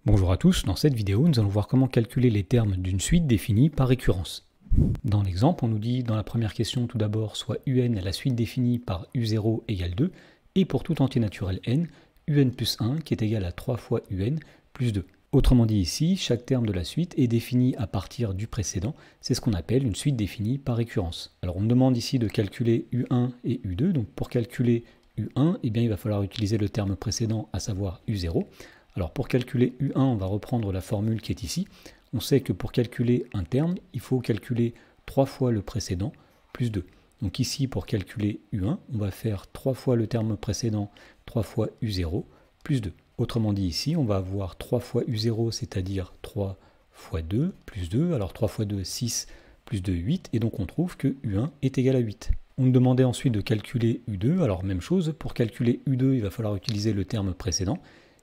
Bonjour à tous, dans cette vidéo nous allons voir comment calculer les termes d'une suite définie par récurrence. Dans l'exemple, on nous dit dans la première question tout d'abord soit un la suite définie par u0 égale 2, et pour tout entier naturel n, un plus 1 qui est égal à 3 fois un plus 2. Autrement dit ici, chaque terme de la suite est défini à partir du précédent, c'est ce qu'on appelle une suite définie par récurrence. Alors on me demande ici de calculer u1 et u2, donc pour calculer u1, eh bien, il va falloir utiliser le terme précédent, à savoir u0. Alors pour calculer u1, on va reprendre la formule qui est ici. On sait que pour calculer un terme, il faut calculer 3 fois le précédent plus 2. Donc ici, pour calculer u1, on va faire 3 fois le terme précédent, 3 fois u0 plus 2. Autrement dit ici, on va avoir 3 fois u0, c'est-à-dire 3 fois 2 plus 2. Alors 3 fois 2, 6, plus 2, 8. Et donc on trouve que u1 est égal à 8. On nous demandait ensuite de calculer u2. Alors même chose, pour calculer u2, il va falloir utiliser le terme précédent.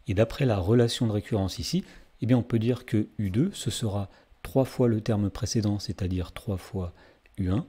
Et d'après la relation de récurrence ici, eh bien on peut dire que u2, ce sera 3 fois le terme précédent, c'est-à-dire 3 fois u1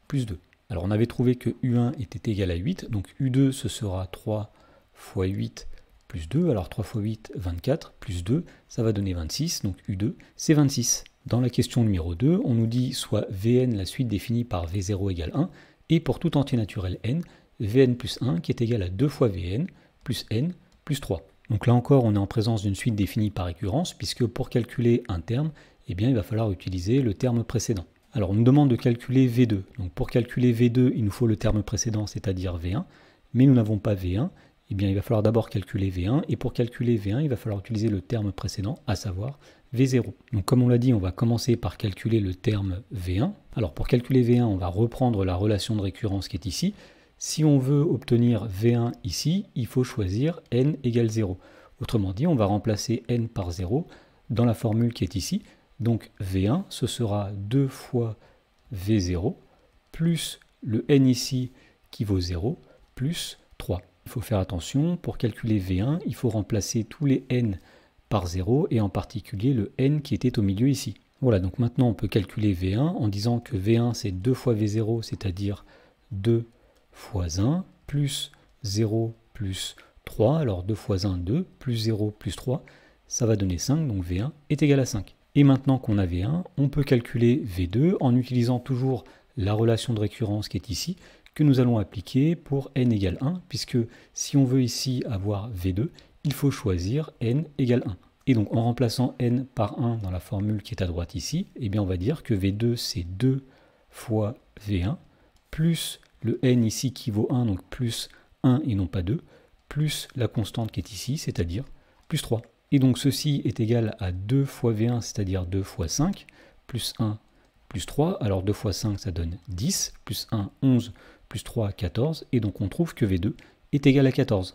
plus 2. Alors on avait trouvé que u1 était égal à 8, donc u2 ce sera 3 fois 8 plus 2. Alors 3 fois 8, 24, plus 2, ça va donner 26, donc u2 c'est 26. Dans la question numéro 2, on nous dit soit vn la suite définie par v0 égale 1, et pour tout entier naturel n, vn plus 1 qui est égal à 2 fois vn plus n plus 3. Donc là encore, on est en présence d'une suite définie par récurrence, puisque pour calculer un terme, eh bien, il va falloir utiliser le terme précédent. Alors on nous demande de calculer V2. Donc pour calculer V2, il nous faut le terme précédent, c'est-à-dire V1, mais nous n'avons pas V1, eh bien il va falloir d'abord calculer V1, et pour calculer V1, il va falloir utiliser le terme précédent, à savoir V0. Donc comme on l'a dit, on va commencer par calculer le terme V1. Alors pour calculer V1, on va reprendre la relation de récurrence qui est ici. Si on veut obtenir V1 ici, il faut choisir n égale 0. Autrement dit, on va remplacer n par 0 dans la formule qui est ici. Donc V1, ce sera 2 fois V0, plus le n ici qui vaut 0, plus 3. Il faut faire attention, pour calculer V1, il faut remplacer tous les n par 0, et en particulier le n qui était au milieu ici. Voilà, donc maintenant on peut calculer V1 en disant que V1 c'est 2 fois V0, c'est-à-dire 2 fois 1, plus 0, plus 3. Alors 2 fois 1, 2, plus 0, plus 3, ça va donner 5, donc V1 est égal à 5. Et maintenant qu'on a V1, on peut calculer V2 en utilisant toujours la relation de récurrence qui est ici, que nous allons appliquer pour n égale 1, puisque si on veut ici avoir V2, il faut choisir n égale 1. Et donc en remplaçant n par 1 dans la formule qui est à droite ici, eh bien on va dire que V2 c'est 2 fois V1, plus le n ici qui vaut 1, donc plus 1 et non pas 2, plus la constante qui est ici, c'est-à-dire plus 3. Et donc ceci est égal à 2 fois V1, c'est-à-dire 2 fois 5, plus 1, plus 3. Alors 2 fois 5, ça donne 10, plus 1, 11, plus 3, 14. Et donc on trouve que V2 est égal à 14.